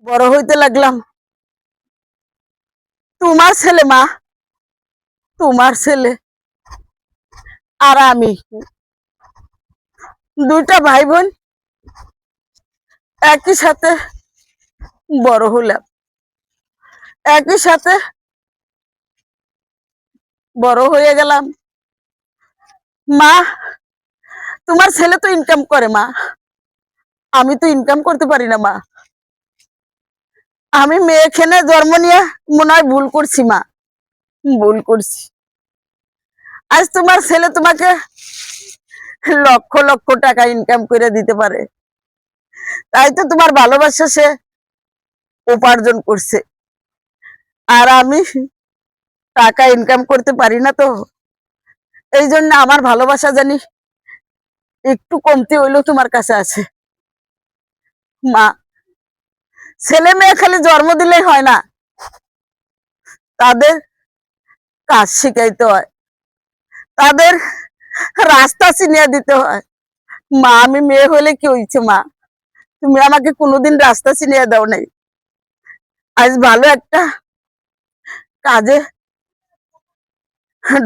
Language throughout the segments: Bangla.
বড় হইতে লাগলাম। তোমার ছেলে মা, তোমার ছেলে আর আমি দুইটা ভাই বোন একই সাথে বড় হলাম, একই সাথে বড় হয়ে গেলাম। মা, তোমার ছেলে তো ইনকাম করে মা, আমি তো ইনকাম করতে পারি না মা। আমি মেয়েখানে জন্ম নিয়ে মনে হয় ভুল করছি মা, ভুল করছি। আজ তোমার ছেলে তোমাকে লক্ষ লক্ষ টাকা ইনকাম করে দিতে পারে, তাই তো তোমার ভালোবাসা সে উপার্জন করছে। আর আমি টাকা ইনকাম করতে পারি না, তো এই জন্য আমার ভালোবাসা জানি একটু কমতি হইলেও তোমার কাছে আছে মা। ছেলে মেয়ে খালি জন্ম দিলেই হয় না, তাদের কাজ শিখাইতে হয়, তাদের রাস্তা চিনিয়ে দিতে হয়। মা, আমি মেয়ে হলে কি হয়েছে মা, তুমি আমাকে কোনোদিন রাস্তা চিনিয়ে দাও নাই। আজ ভালো একটা কাজে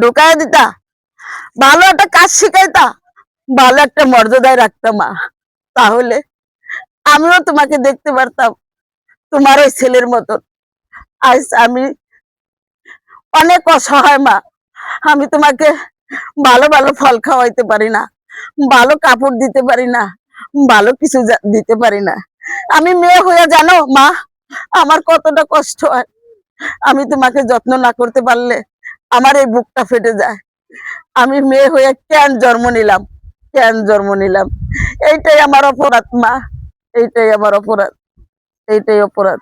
ঢোকায় দিতা, ভালো একটা কাজ শিখাইতা, ভালো একটা মর্যাদায় রাখতাম মা, তাহলে আমিও তোমাকে দেখতে পারতাম তোমার ওই ছেলের মতন। আজ আমি অনেক অসহায় মা, আমি তোমাকে ভালো ভালো ফল খাওয়াইতে পারি না, ভালো কাপড় দিতে পারি না, ভালো কিছু দিতে পারি না। আমি মেয়ে হয়ে জানো মা আমার কতটা কষ্ট হয়। আমি তোমাকে যত্ন না করতে পারলে আমার এই বুকটা ফেটে যায়। আমি মেয়ে হয়ে কেন জন্ম নিলাম, কেন জন্ম নিলাম? এইটাই আমার অপরাধ মা, এইটাই আমার অপরাধ, এইটাই অপরাধ।